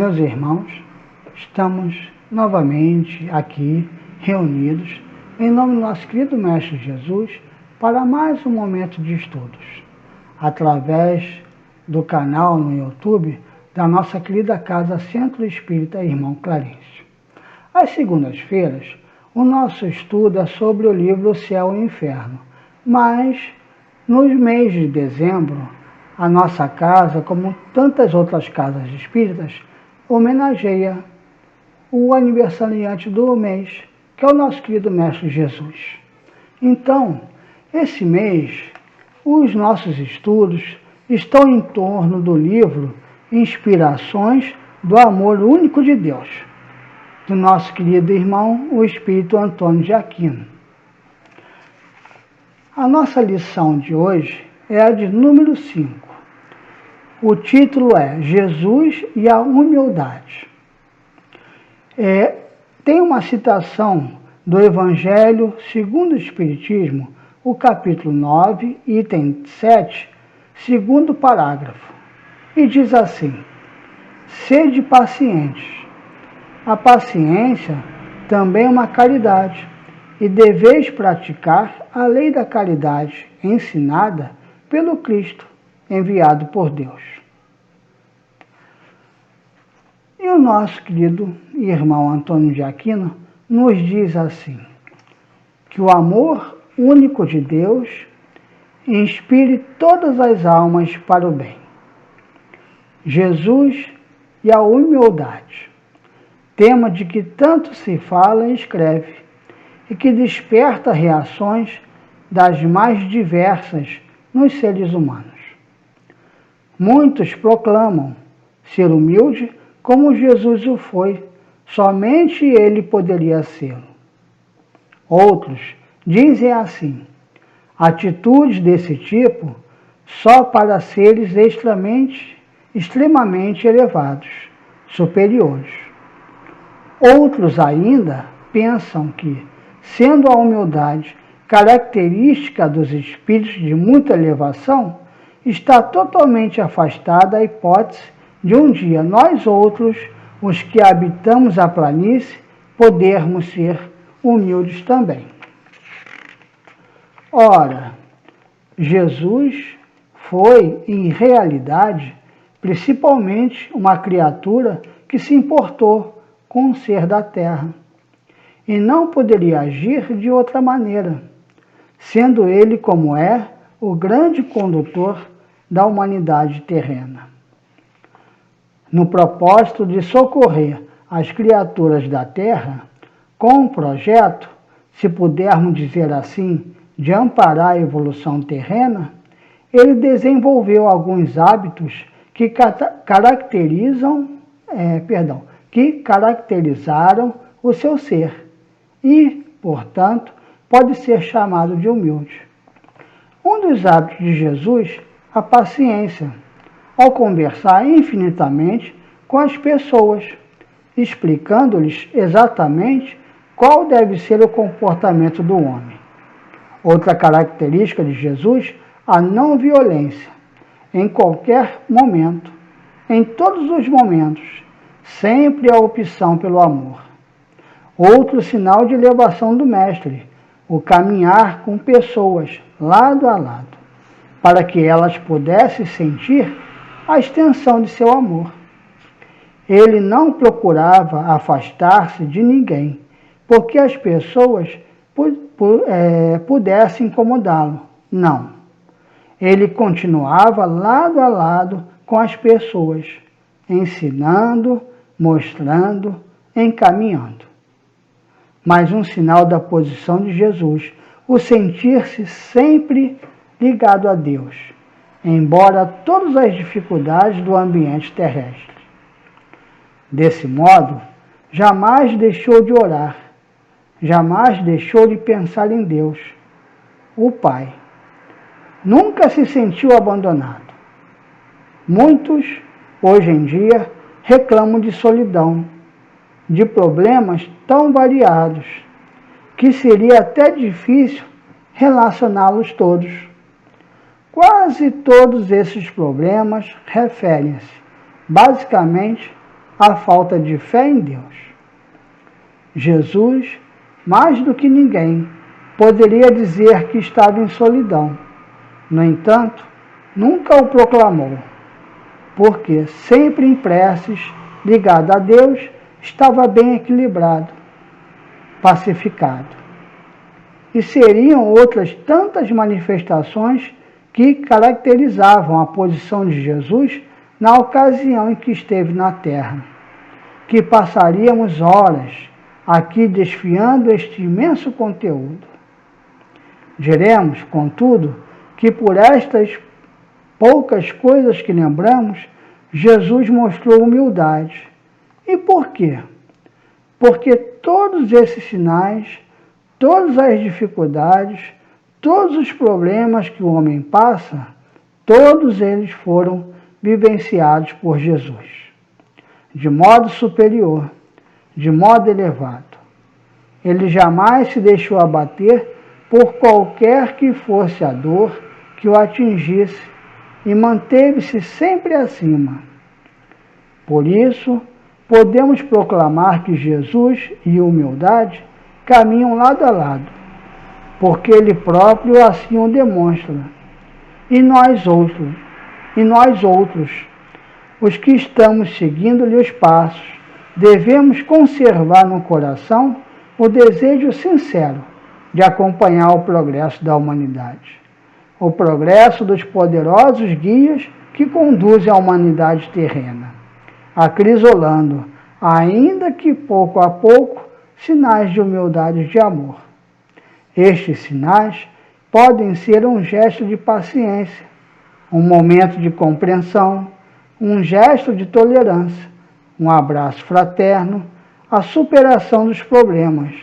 Meus irmãos, estamos novamente aqui reunidos em nome do nosso querido Mestre Jesus para mais um momento de estudos, através do canal no YouTube da nossa querida Casa Centro Espírita Irmão Clarencio. Às segundas-feiras, o nosso estudo é sobre o livro O Céu e o Inferno, mas nos meses de dezembro, a nossa casa, como tantas outras casas espíritas, homenageia o aniversariante do mês, que é o nosso querido Mestre Jesus. Então, esse mês, os nossos estudos estão em torno do livro Inspirações do Amor Único de Deus, do nosso querido irmão, o Espírito Antônio de Aquino. A nossa lição de hoje é a de número 5. O título é Jesus e a Humildade. Tem uma citação do Evangelho segundo o Espiritismo, o capítulo 9, item 7, segundo parágrafo, e diz assim: sede pacientes. A paciência também é uma caridade, e deveis praticar a lei da caridade ensinada pelo Cristo, enviado por Deus. E o nosso querido irmão Antônio de Aquino nos diz assim, que o amor único de Deus inspire todas as almas para o bem. Jesus e a humildade, tema de que tanto se fala e escreve, e que desperta reações das mais diversas nos seres humanos. Muitos proclamam ser humilde como Jesus o foi, somente ele poderia ser. Outros dizem assim, atitudes desse tipo só para seres extremamente elevados, superiores. Outros ainda pensam que, sendo a humildade característica dos espíritos de muita elevação, está totalmente afastada a hipótese de um dia nós outros, os que habitamos a planície, podermos ser humildes também. Ora, Jesus foi, em realidade, principalmente uma criatura que se importou com o ser da terra, e não poderia agir de outra maneira, sendo ele, como é, o grande condutor da humanidade terrena. No propósito de socorrer as criaturas da terra, com o projeto, se pudermos dizer assim, de amparar a evolução terrena, ele desenvolveu alguns hábitos que caracterizaram o seu ser e, portanto, pode ser chamado de humilde. Um dos hábitos de Jesus, a paciência, ao conversar infinitamente com as pessoas, explicando-lhes exatamente qual deve ser o comportamento do homem. Outra característica de Jesus, a não violência, em qualquer momento, em todos os momentos, sempre a opção pelo amor. Outro sinal de elevação do Mestre, o caminhar com pessoas lado a lado, para que elas pudessem sentir a extensão de seu amor. Ele não procurava afastar-se de ninguém, porque as pessoas pudessem incomodá-lo. Não. Ele continuava lado a lado com as pessoas, ensinando, mostrando, encaminhando. Mais um sinal da posição de Jesus, o sentir-se sempre ligado a Deus, embora todas as dificuldades do ambiente terrestre. Desse modo, jamais deixou de orar, jamais deixou de pensar em Deus, o Pai. Nunca se sentiu abandonado. Muitos, hoje em dia, reclamam de solidão, de problemas tão variados, que seria até difícil relacioná-los todos. Quase todos esses problemas referem-se, basicamente, a falta de fé em Deus. Jesus, mais do que ninguém, poderia dizer que estava em solidão. No entanto, nunca o proclamou, porque sempre em preces, ligado a Deus, estava bem equilibrado, pacificado. E seriam outras tantas manifestações que caracterizavam a posição de Jesus na ocasião em que esteve na terra, que passaríamos horas aqui desfiando este imenso conteúdo. Diremos, contudo, que por estas poucas coisas que lembramos, Jesus mostrou humildade. E por quê? Porque todos esses sinais, todas as dificuldades, todos os problemas que o homem passa, todos eles foram vivenciados por Jesus, de modo superior, de modo elevado. Ele jamais se deixou abater por qualquer que fosse a dor que o atingisse e manteve-se sempre acima. Por isso, podemos proclamar que Jesus e humildade caminham lado a lado, porque ele próprio assim o demonstra. E nós outros, os que estamos seguindo-lhe os passos, devemos conservar no coração o desejo sincero de acompanhar o progresso da humanidade, o progresso dos poderosos guias que conduzem a humanidade terrena, acrisolando, ainda que pouco a pouco, sinais de humildade e de amor. Estes sinais podem ser um gesto de paciência, um momento de compreensão, um gesto de tolerância, um abraço fraterno, a superação dos problemas,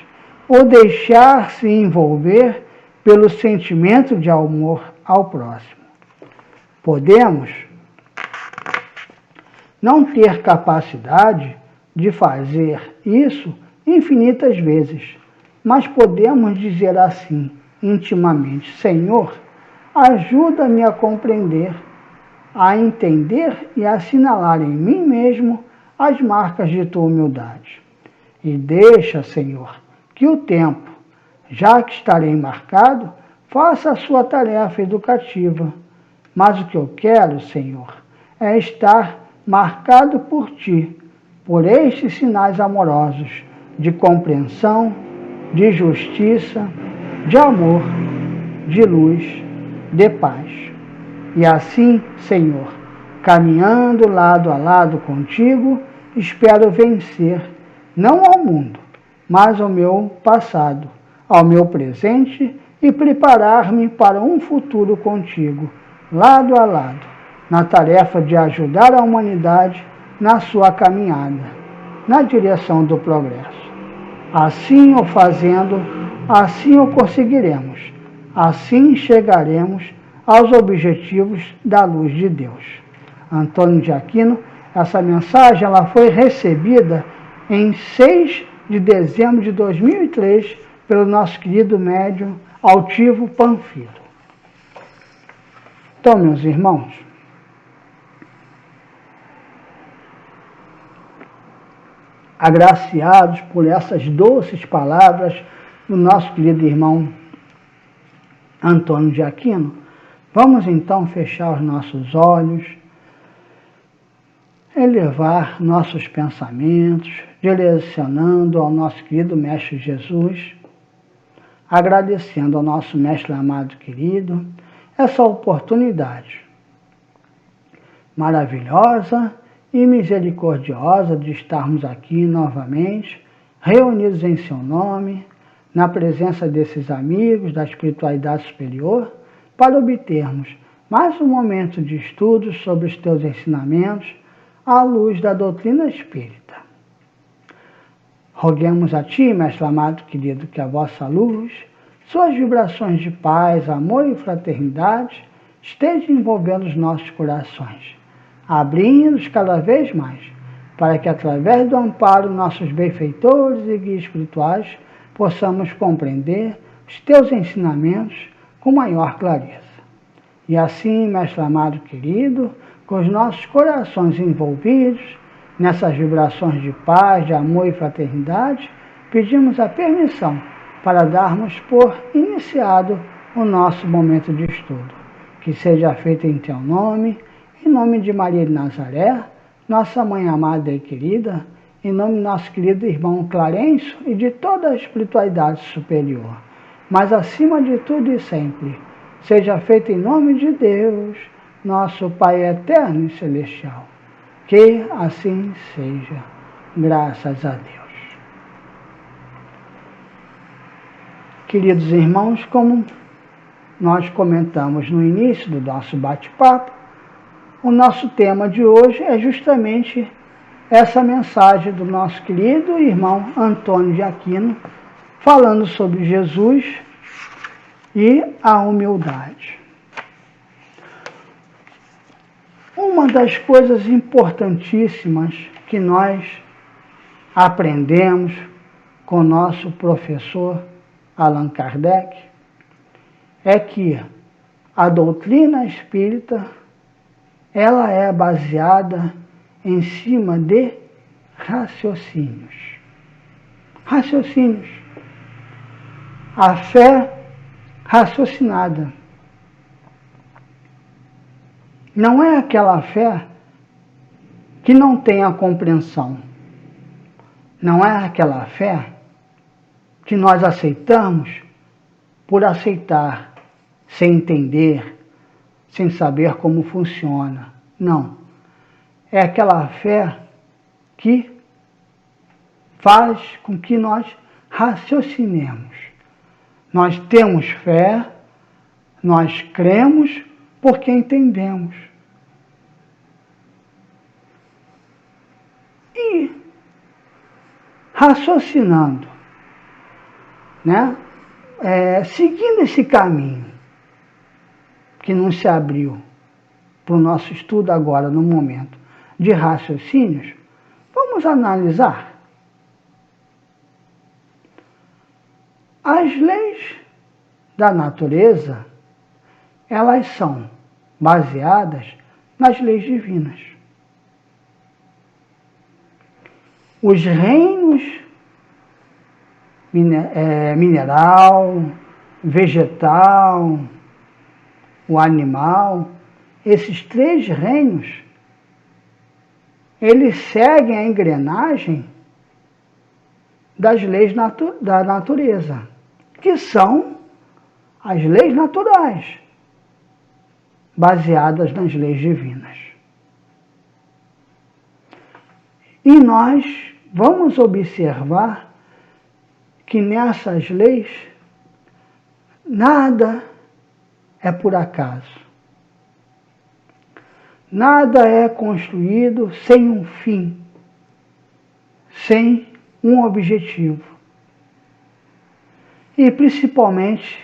ou deixar-se envolver pelo sentimento de amor ao próximo. Podemos não ter capacidade de fazer isso infinitas vezes, mas podemos dizer assim, intimamente: Senhor, ajuda-me a compreender, a entender e a assinalar em mim mesmo as marcas de tua humildade. E deixa, Senhor, que o tempo, já que estarei marcado, faça a sua tarefa educativa. Mas o que eu quero, Senhor, é estar marcado por ti, por estes sinais amorosos de compreensão, de justiça, de amor, de luz, de paz. E assim, Senhor, caminhando lado a lado contigo, espero vencer, não ao mundo, mas ao meu passado, ao meu presente e preparar-me para um futuro contigo, lado a lado, na tarefa de ajudar a humanidade na sua caminhada, na direção do progresso. Assim o fazendo, assim o conseguiremos, assim chegaremos aos objetivos da luz de Deus. Antônio de Aquino, essa mensagem ela foi recebida em 6 de dezembro de 2003 pelo nosso querido médium Altivo Panfilo. Então, meus irmãos, agraciados por essas doces palavras do nosso querido irmão Antônio de Aquino, vamos então fechar os nossos olhos, elevar nossos pensamentos, direcionando ao nosso querido Mestre Jesus, agradecendo ao nosso Mestre amado querido essa oportunidade maravilhosa e misericordiosa de estarmos aqui novamente, reunidos em seu nome, na presença desses amigos da espiritualidade superior, para obtermos mais um momento de estudos sobre os teus ensinamentos à luz da doutrina espírita. Roguemos a ti, Mestre amado querido, que a vossa luz, suas vibrações de paz, amor e fraternidade estejam envolvendo os nossos corações, abrindo-os cada vez mais, para que através do amparo nossos benfeitores e guias espirituais possamos compreender os teus ensinamentos com maior clareza. E assim, Mestre amado querido, com os nossos corações envolvidos, Nessas vibrações de paz, de amor e fraternidade, pedimos a permissão para darmos por iniciado o nosso momento de estudo. Que seja feito em teu nome, em nome de Maria de Nazaré, nossa mãe amada e querida, em nome do nosso querido irmão Clarencio e de toda a espiritualidade superior. Mas acima de tudo e sempre, seja feito em nome de Deus, nosso Pai eterno e celestial. Que assim seja, graças a Deus. Queridos irmãos, como nós comentamos no início do nosso bate-papo, o nosso tema de hoje é justamente essa mensagem do nosso querido irmão Antônio de Aquino, falando sobre Jesus e a humildade. Uma das coisas importantíssimas que nós aprendemos com o nosso professor Allan Kardec é que a doutrina espírita ela é baseada em cima de raciocínios. Raciocínios. A fé raciocinada. Não é aquela fé que não tem a compreensão. Não é aquela fé que nós aceitamos por aceitar, sem entender, sem saber como funciona. Não. É aquela fé que faz com que nós raciocinemos. Nós temos fé, nós cremos porque entendemos. E raciocinando, né? Seguindo esse caminho que nos se abriu para o nosso estudo agora, no momento de raciocínios, vamos analisar as leis da natureza. Elas são baseadas nas leis divinas. Os reinos mineral, vegetal, o animal, esses três reinos, eles seguem a engrenagem das leis da natureza, que são as leis naturais, baseadas nas leis divinas. E nós vamos observar que nessas leis nada é por acaso. Nada é construído sem um fim, sem um objetivo. E principalmente,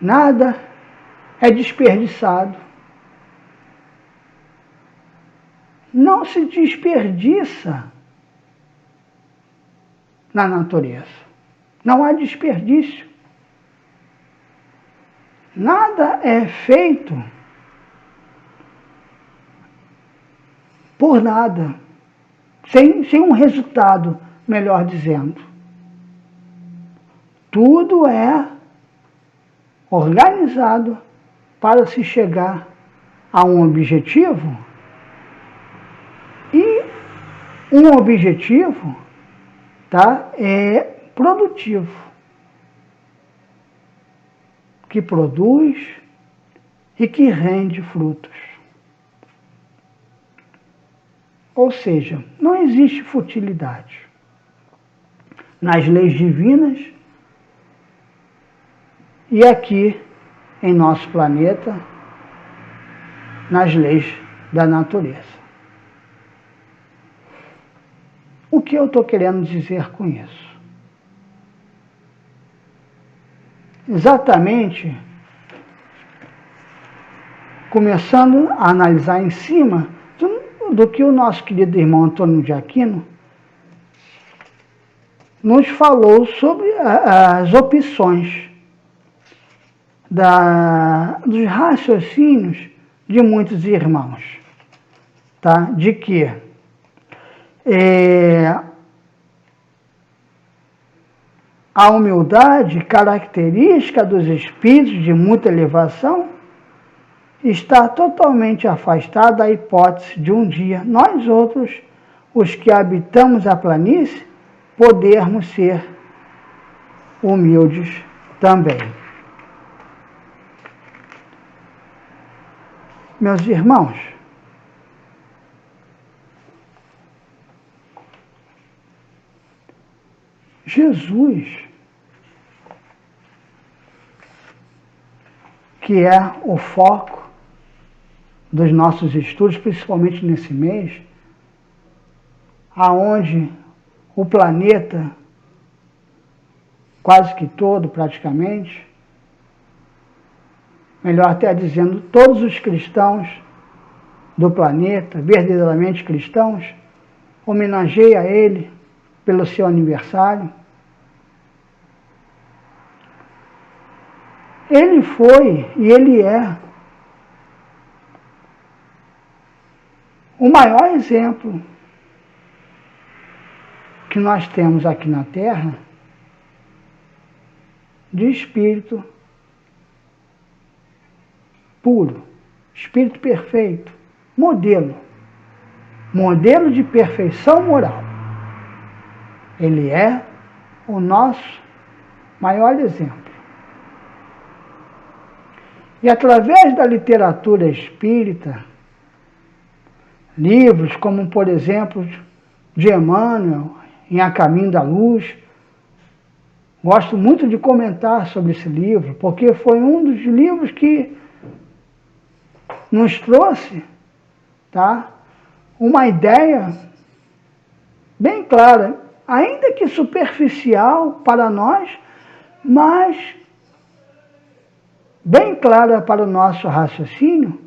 nada é desperdiçado. Não se desperdiça na natureza. Não há desperdício. Nada é feito por nada, sem um resultado, melhor dizendo. Tudo é organizado para se chegar a um objetivo, e um objetivo, tá, é produtivo, que produz e que rende frutos. Ou seja, não existe futilidade. Nas leis divinas e aqui em nosso planeta, nas leis da natureza. O que eu estou querendo dizer com isso? Exatamente, começando a analisar em cima do que o nosso querido irmão Antônio de Aquino nos falou sobre as opções dos raciocínios de muitos irmãos, tá? De que A humildade, característica dos espíritos de muita elevação, está totalmente afastada da hipótese de um dia nós outros, os que habitamos a planície, podermos ser humildes também. Meus irmãos, Jesus, que é o foco dos nossos estudos, principalmente nesse mês, aonde o planeta, quase que todo praticamente, melhor até dizendo, todos os cristãos do planeta, verdadeiramente cristãos, homenageia ele pelo seu aniversário. Ele foi e ele é o maior exemplo que nós temos aqui na Terra de espírito puro, espírito perfeito, modelo de perfeição moral. Ele é o nosso maior exemplo. E através da literatura espírita, livros como, por exemplo, de Emmanuel, em A Caminho da Luz, gosto muito de comentar sobre esse livro, porque foi um dos livros que nos trouxe, tá, uma ideia bem clara, ainda que superficial para nós, mas bem clara para o nosso raciocínio,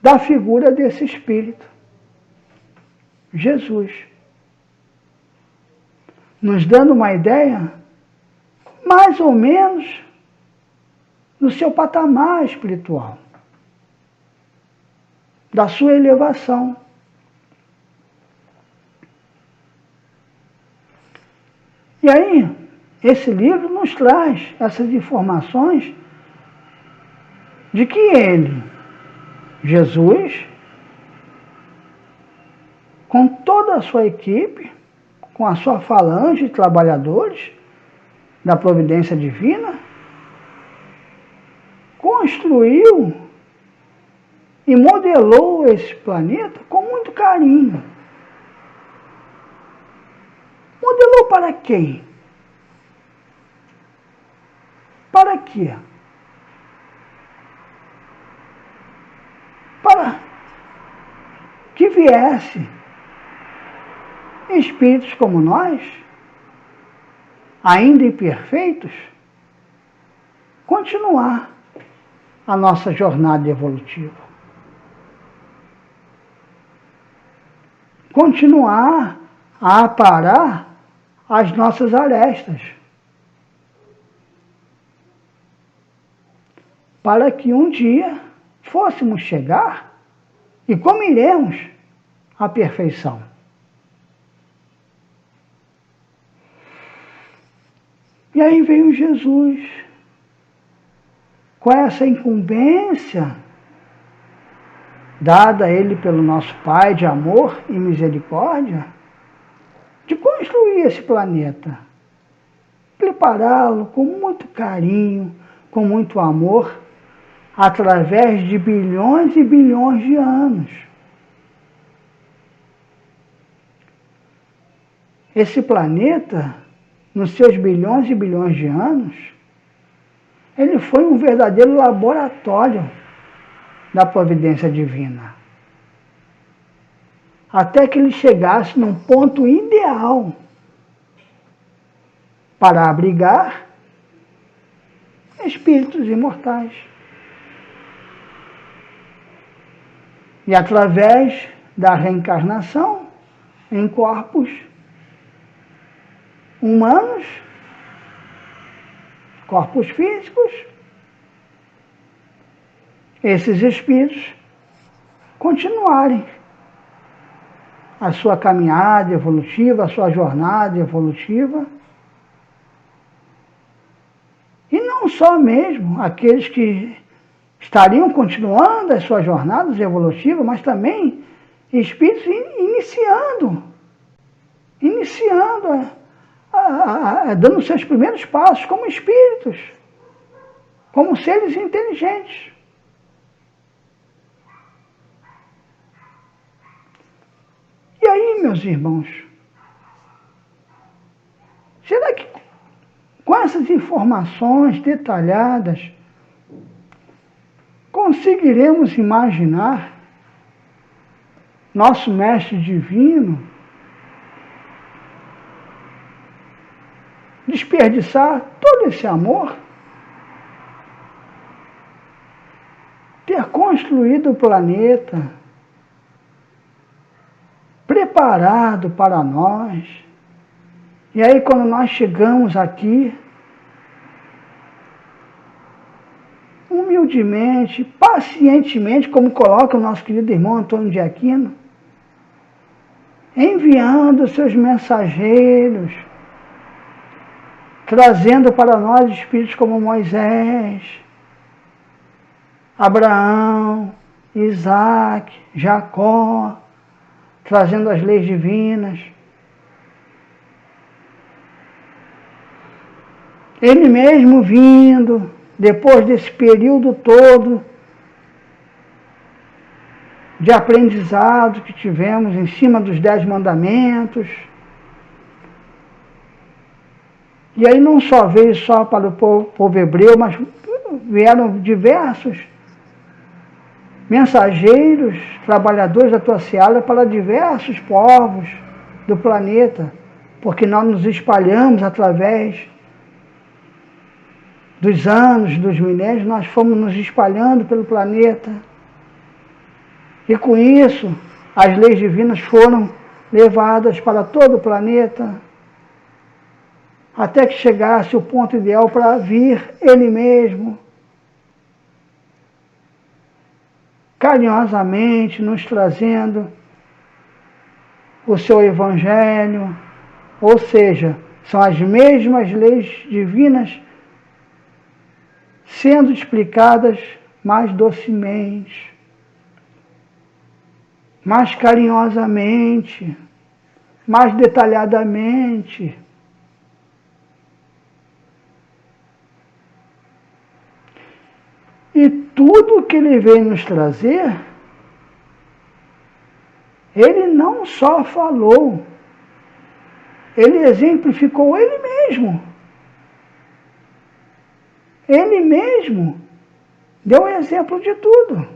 da figura desse Espírito, Jesus, nos dando uma ideia, mais ou menos, do seu patamar espiritual, da sua elevação. E aí, esse livro nos traz essas informações de que ele, Jesus, com toda a sua equipe, com a sua falange de trabalhadores da providência divina, construiu e modelou esse planeta com muito carinho. Modelou para quem? Para quê? Para que viesse espíritos como nós, ainda imperfeitos, continuar a nossa jornada evolutiva. Continuar a aparar as nossas arestas. Para que um dia fôssemos chegar, e como iremos, à perfeição. E aí veio Jesus, com essa incumbência dada a ele pelo nosso Pai de amor e misericórdia, de construir esse planeta, prepará-lo com muito carinho, com muito amor, através de bilhões e bilhões de anos. Esse planeta, nos seus bilhões e bilhões de anos, ele foi um verdadeiro laboratório da providência divina. Até que ele chegasse num ponto ideal para abrigar espíritos imortais. E através da reencarnação em corpos humanos, corpos físicos, esses espíritos continuarem a sua caminhada evolutiva, a sua jornada evolutiva. E não só mesmo aqueles que estariam continuando as suas jornadas evolutivas, mas também espíritos iniciando, dando seus primeiros passos como espíritos, como seres inteligentes. E aí, meus irmãos, será que com essas informações detalhadas conseguiremos imaginar nosso Mestre Divino desperdiçar todo esse amor? Ter construído o planeta, preparado para nós, e aí quando nós chegamos aqui, humildemente, pacientemente, como coloca o nosso querido irmão Antônio de Aquino, enviando seus mensageiros, trazendo para nós espíritos como Moisés, Abraão, Isaac, Jacó, trazendo as leis divinas. Ele mesmo vindo, depois desse período todo de aprendizado que tivemos em cima dos 10 mandamentos. E aí não só veio só para o povo hebreu, mas vieram diversos mensageiros, trabalhadores da tua seara para diversos povos do planeta, porque nós nos espalhamos através dos anos, dos milênios, nós fomos nos espalhando pelo planeta. E com isso, as leis divinas foram levadas para todo o planeta, até que chegasse o ponto ideal para vir Ele mesmo, carinhosamente nos trazendo o seu Evangelho, ou seja, são as mesmas leis divinas sendo explicadas mais docemente, mais carinhosamente, mais detalhadamente. E tudo que ele veio nos trazer, ele não só falou, ele exemplificou ele mesmo. Ele mesmo deu exemplo de tudo,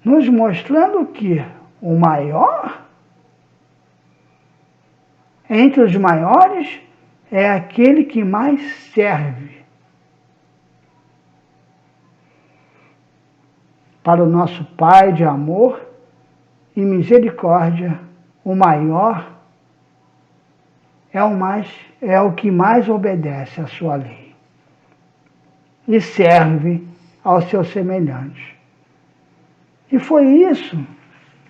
nos mostrando que o maior entre os maiores é aquele que mais serve. Para o nosso Pai de amor e misericórdia, o maior é o que mais obedece à sua lei e serve aos seus semelhantes. E foi isso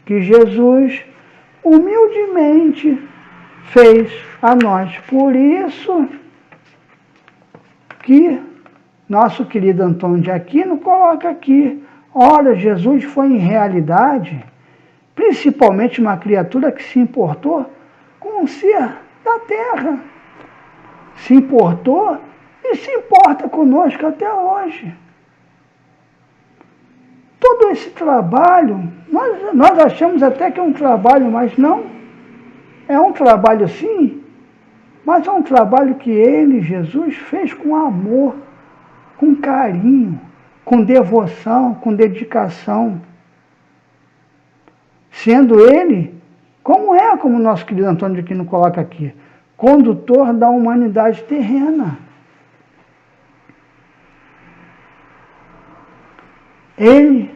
que Jesus humildemente fez a nós. Por isso que nosso querido Antônio de Aquino coloca aqui: ora, Jesus foi em realidade, principalmente uma criatura que se importou com o ser da terra. Se importou e se importa conosco até hoje. Todo esse trabalho, nós achamos até que é um trabalho, mas não. É um trabalho sim, mas é um trabalho que ele, Jesus, fez com amor, com carinho, com devoção, com dedicação. Sendo ele, como o nosso querido Antônio de Aquino coloca aqui, condutor da humanidade terrena. Ele,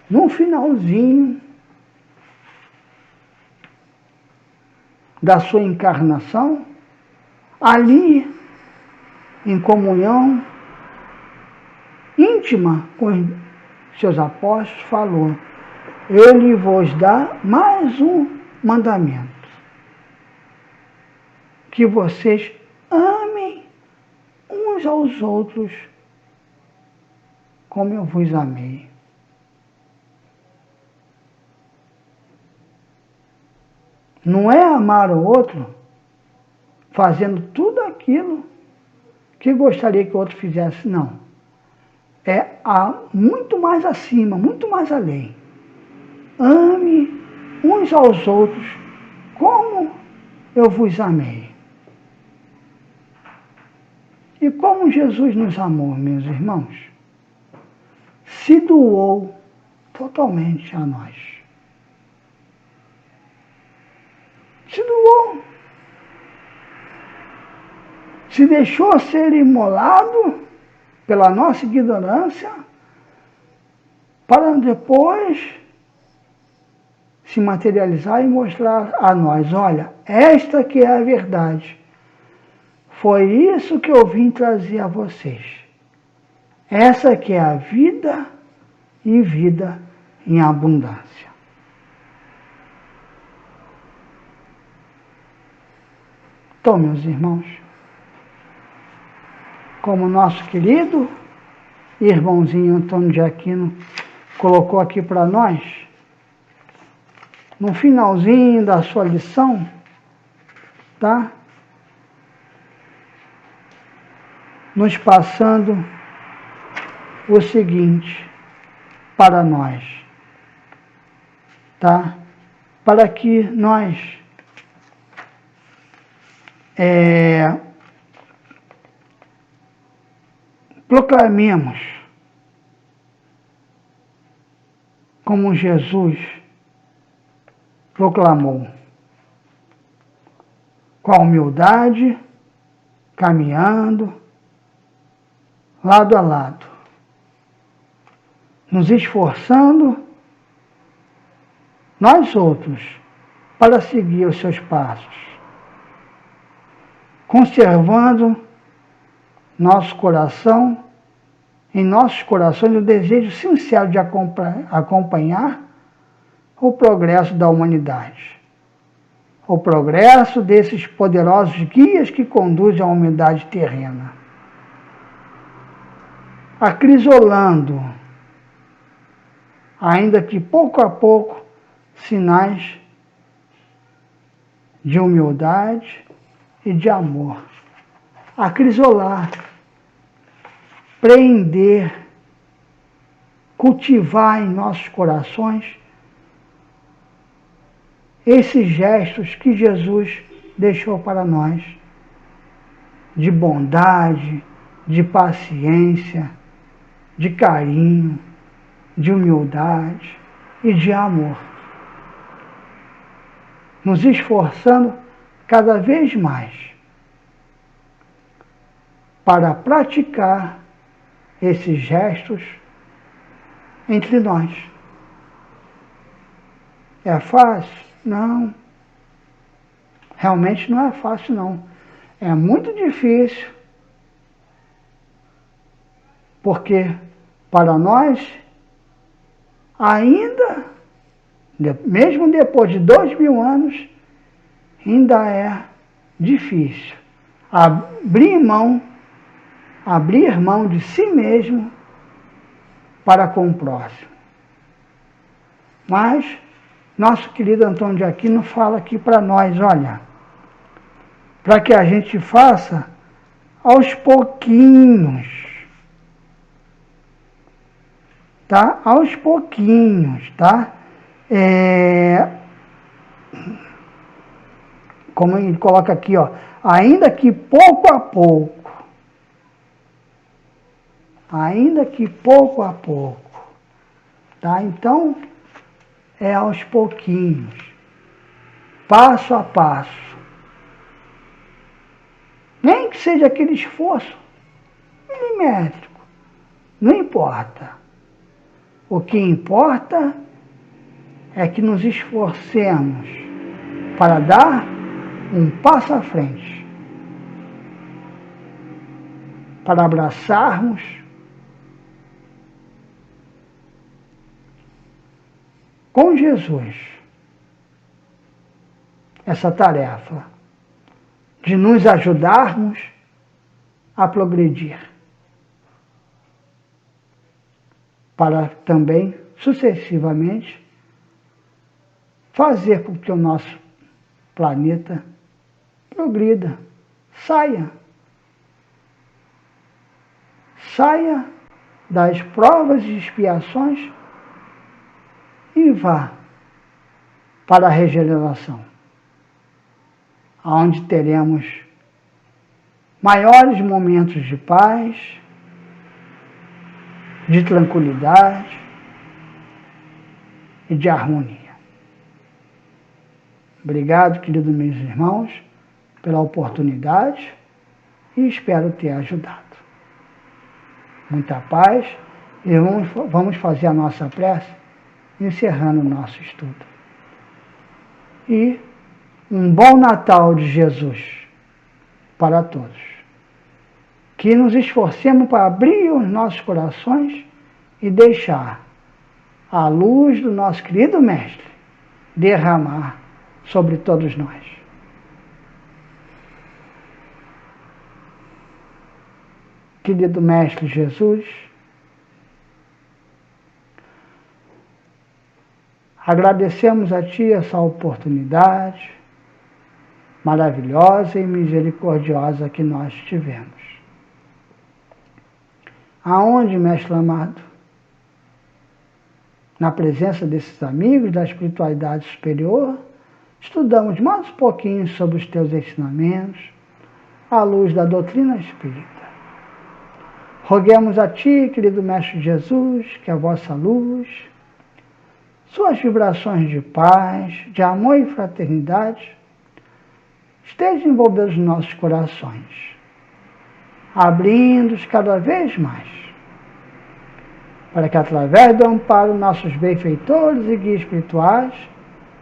no finalzinho da sua encarnação, ali, em comunhão íntima com seus apóstolos, falou: Ele vos dá mais um mandamento: que vocês amem uns aos outros como eu vos amei. Não é amar o outro fazendo tudo aquilo que gostaria que o outro fizesse, não. É muito mais acima, muito mais além. Ame uns aos outros como eu vos amei. E como Jesus nos amou, meus irmãos, se doou totalmente a nós. Se doou. Se deixou ser imolado pela nossa ignorância, para depois se materializar e mostrar a nós: olha, esta que é a verdade. Foi isso que eu vim trazer a vocês. Essa que é a vida e vida em abundância. Então, meus irmãos, como nosso querido irmãozinho Antônio de Aquino colocou aqui para nós, no finalzinho da sua lição, tá? Nos passando o seguinte para nós, tá? Para que nós proclamemos como Jesus proclamou, com a humildade, caminhando lado a lado, nos esforçando nós outros para seguir os seus passos, conservando nosso coração, em nossos corações, o desejo sincero de acompanhar o progresso da humanidade, o progresso desses poderosos guias que conduzem a humanidade terrena, acrisolando, ainda que pouco a pouco, sinais de humildade e de amor. Acrisolar, prender, cultivar em nossos corações esses gestos que Jesus deixou para nós, de bondade, de paciência, de carinho, de humildade e de amor. Nos esforçando cada vez mais para praticar esses gestos entre nós. É fácil? Não. Realmente não é fácil, não. É muito difícil, porque para nós, ainda, mesmo depois de 2000 anos, ainda é difícil abrir mão de si mesmo para com o próximo. Mas nosso querido Antônio de Aquino fala aqui para nós, olha, para que a gente faça aos pouquinhos, tá? Aos pouquinhos, tá? Como ele coloca aqui, ó, ainda que pouco a pouco, tá? Então, é aos pouquinhos, passo a passo. Nem que seja aquele esforço milimétrico, não importa. O que importa é que nos esforcemos para dar um passo à frente, para abraçarmos com Jesus essa tarefa de nos ajudarmos a progredir, para também, sucessivamente, fazer com que o nosso planeta progrida, saia das provas e expiações e vá para a regeneração, onde teremos maiores momentos de paz, de tranquilidade e de harmonia. Obrigado, queridos meus irmãos, pela oportunidade e espero ter ajudado. Muita paz e vamos fazer a nossa prece encerrando o nosso estudo. E um bom Natal de Jesus para todos. Que nos esforcemos para abrir os nossos corações e deixar a luz do nosso querido Mestre derramar sobre todos nós. Querido Mestre Jesus, agradecemos a Ti essa oportunidade maravilhosa e misericordiosa que nós tivemos. Aonde, Mestre amado, na presença desses amigos da espiritualidade superior, estudamos mais um pouquinho sobre os Teus ensinamentos, à luz da doutrina espírita. Roguemos a Ti, querido Mestre Jesus, que a vossa luz, suas vibrações de paz, de amor e fraternidade, estejam envolvidos nos nossos corações, abrindo-os cada vez mais, para que através do amparo dos nossos benfeitores e guias espirituais,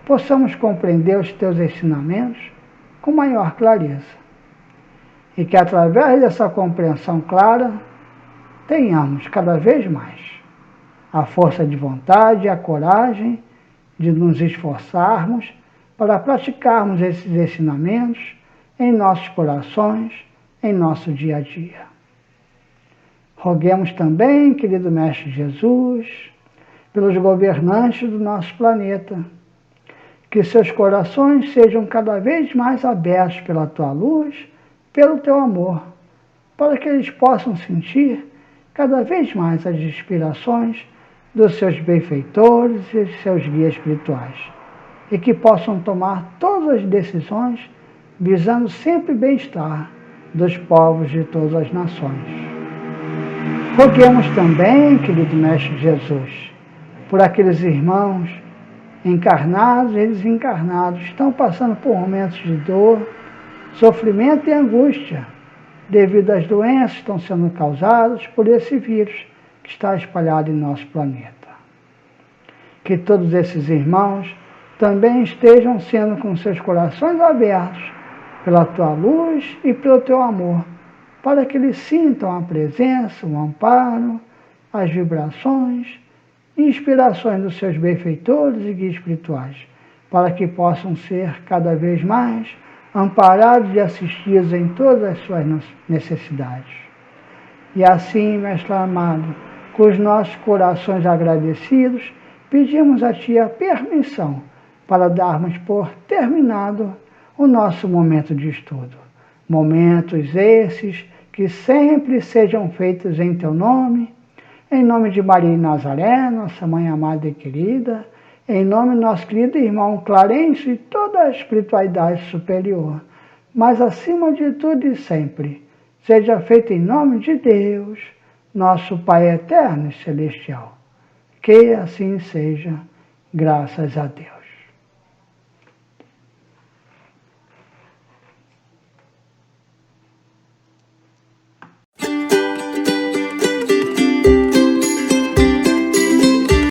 possamos compreender os Teus ensinamentos com maior clareza. E que através dessa compreensão clara, tenhamos cada vez mais a força de vontade e a coragem de nos esforçarmos para praticarmos esses ensinamentos em nossos corações, em nosso dia a dia. Roguemos também, querido Mestre Jesus, pelos governantes do nosso planeta, que seus corações sejam cada vez mais abertos pela Tua luz, pelo Teu amor, para que eles possam sentir cada vez mais as inspirações dos seus benfeitores e de seus guias espirituais, e que possam tomar todas as decisões visando sempre o bem-estar dos povos de todas as nações. Roguemos também, querido Mestre Jesus, por aqueles irmãos encarnados e desencarnados que estão passando por momentos de dor, sofrimento e angústia, devido às doenças que estão sendo causadas por esse vírus que está espalhado em nosso planeta. Que todos esses irmãos também estejam sendo com seus corações abertos pela Tua luz e pelo Teu amor, para que eles sintam a presença, o amparo, as vibrações e inspirações dos seus benfeitores e guias espirituais, para que possam ser cada vez mais amparados e assistidos em todas as suas necessidades. E assim, Mestre amado, com os nossos corações agradecidos, pedimos a Ti a permissão para darmos por terminado o nosso momento de estudo. Momentos esses que sempre sejam feitos em Teu nome, em nome de Maria de Nazaré, nossa Mãe amada e querida, em nome do nosso querido irmão Clarencio e toda a espiritualidade superior, mas acima de tudo e sempre, seja feito em nome de Deus, nosso Pai eterno e celestial. Que assim seja, graças a Deus.